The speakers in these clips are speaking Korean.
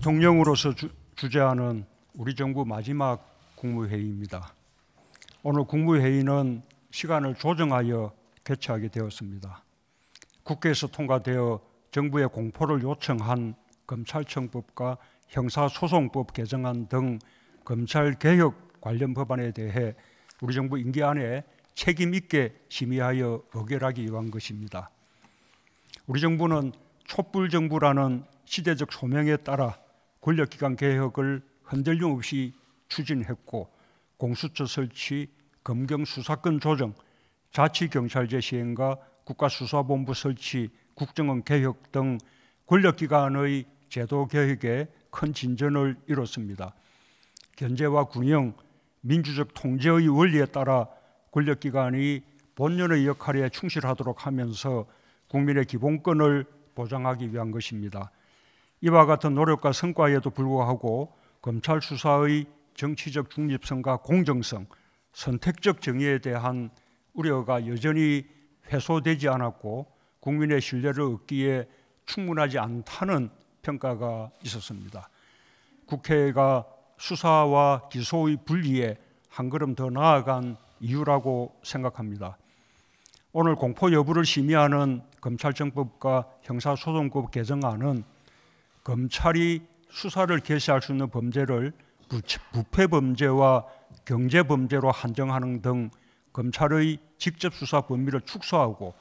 대통령으로서 주재하는 우리 정부 마지막 국무회의입니다. 오늘 국무회의는 시간을 조정하여 개최하게 되었습니다. 국회에서 통과되어 정부에 공포를 요청한 검찰청법과 형사소송법 개정안 등 검찰개혁 관련 법안에 대해 우리 정부 임기 안에 책임 있게 심의하여 의결하기 위한 것입니다. 우리 정부는 촛불정부라는 시대적 소명에 따라 권력기관 개혁을 흔들림 없이 추진했고, 공수처 설치, 검경수사권 조정, 자치경찰제 시행과 국가수사본부 설치, 국정원 개혁 등 권력기관의 제도 개혁에 큰 진전을 이뤘습니다. 견제와 군영, 민주적 통제의 원리에 따라 권력기관이 본연의 역할에 충실하도록 하면서 국민의 기본권을 보장하기 위한 것입니다. 이와 같은 노력과 성과에도 불구하고 검찰 수사의 정치적 중립성과 공정성, 선택적 정의에 대한 우려가 여전히 해소되지 않았고 국민의 신뢰를 얻기에 충분하지 않다는 평가가 있었습니다. 국회가 수사와 기소의 분리에 한 걸음 더 나아간 이유라고 생각합니다. 오늘 공포 여부를 심의하는 검찰청법과 형사소송법 개정안은 검찰이 수사를 개시할 수 있는 범죄를 부패범죄와 경제범죄로 한정하는 등 검찰의 직접 수사 범위를 축소하고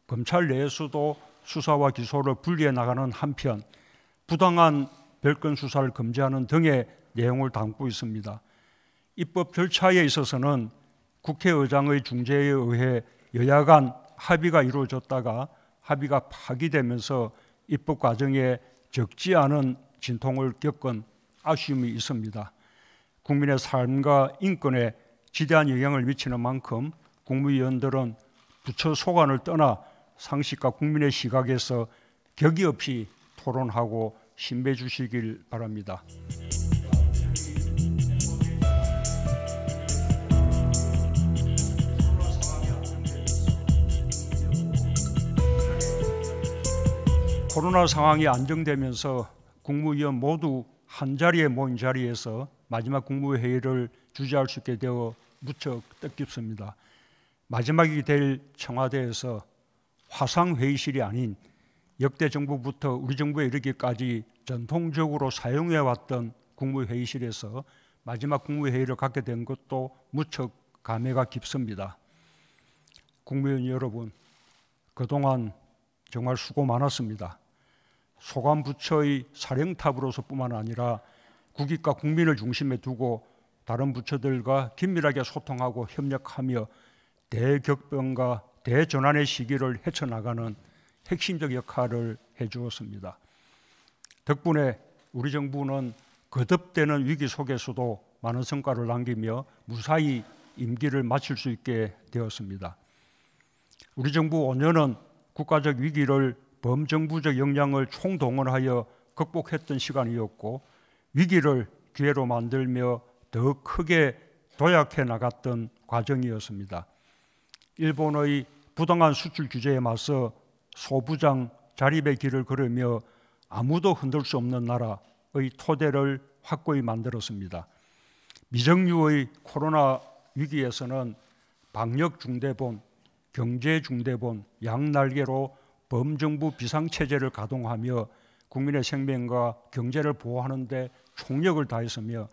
검찰 내에서도 수사와 기소를 분리해 나가는 한편 부당한 별건 수사를 금지하는 등의 내용을 담고 있습니다. 입법 절차에 있어서는 국회의장의 중재에 의해 여야 간 합의가 이루어졌다가 합의가 파기되면서 입법 과정에 적지 않은 진통을 겪은 아쉬움이 있습니다. 국민의 삶과 인권에 지대한 영향을 미치는 만큼 국무위원들은 부처 소관을 떠나 상식과 국민의 시각에서 격의 없이 토론하고 신뢰해 주시길 바랍니다. 코로나 상황이 안정되면서 국무위원 모두 한자리에 모인 자리에서 마지막 국무회의를 주재할 수 있게 되어 무척 뜻깊습니다. 마지막이 될 청와대에서 화상회의실이 아닌 역대 정부부터 우리 정부에 이르기까지 전통적으로 사용해왔던 국무회의실에서 마지막 국무회의를 갖게 된 것도 무척 감회가 깊습니다. 국무위원 여러분, 그동안 정말 수고 많았습니다. 소관 부처의 사령탑으로서뿐만 아니라 국익과 국민을 중심에 두고 다른 부처들과 긴밀하게 소통하고 협력하며 대격변과 대전환의 시기를 헤쳐나가는 핵심적 역할을 해주었습니다. 덕분에 우리 정부는 거듭되는 위기 속에서도 많은 성과를 남기며 무사히 임기를 마칠 수 있게 되었습니다. 우리 정부 5년은 국가적 위기를 범정부적 역량을 총동원하여 극복했던 시간이었고 위기를 기회로 만들며 더 크게 도약해 나갔던 과정이었습니다. 일본의 부당한 수출 규제에 맞서 소부장 자립의 길을 걸으며 아무도 흔들 수 없는 나라의 토대를 확고히 만들었습니다. 미정유의 코로나 위기에서는 방역 중대본, 경제 중대본, 양날개로 범정부 비상체제를 가동하며 국민의 생명과 경제를 보호하는 데 총력을 다했으며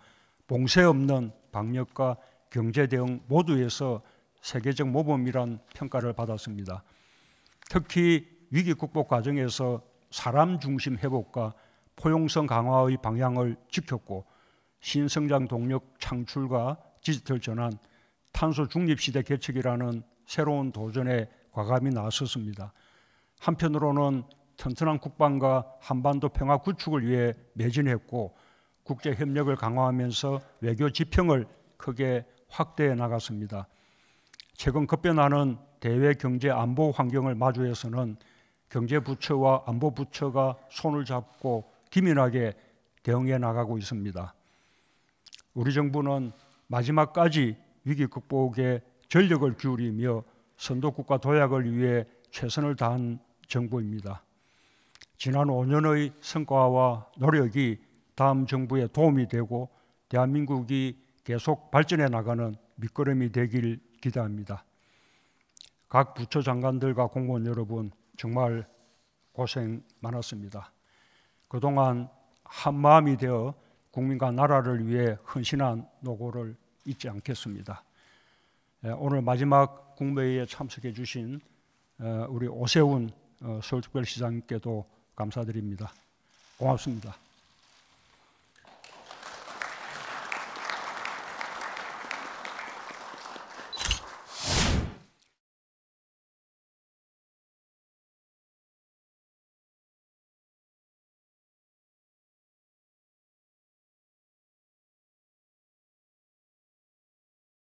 봉쇄 없는 방역과 경제 대응 모두에서 세계적 모범이란 평가를 받았습니다. 특히 위기 극복 과정에서 사람 중심 회복과 포용성 강화의 방향을 지켰고 신성장 동력 창출과 디지털 전환, 탄소 중립 시대 개척이라는 새로운 도전에 과감히 나섰습니다. 한편으로는 튼튼한 국방과 한반도 평화 구축을 위해 매진했고 국제 협력을 강화하면서 외교 지평을 크게 확대해 나갔습니다. 최근 급변하는 대외 경제 안보 환경을 마주해서는 경제부처와 안보부처가 손을 잡고 기민하게 대응해 나가고 있습니다. 우리 정부는 마지막까지 위기 극복에 전력을 기울이며 선도국가 도약을 위해 최선을 다한 정부입니다. 지난 5년의 성과와 노력이 다음 정부에 도움이 되고 대한민국이 계속 발전해 나가는 밑거름이 되길 기대합니다. 각 부처 장관들과 공무원 여러분 정말 고생 많았습니다. 그동안 한마음이 되어 국민과 나라를 위해 헌신한 노고를 잊지 않겠습니다. 오늘 마지막 국무회의에 참석해 주신 우리 오세훈 서울특별시장님께도 감사드립니다. 고맙습니다.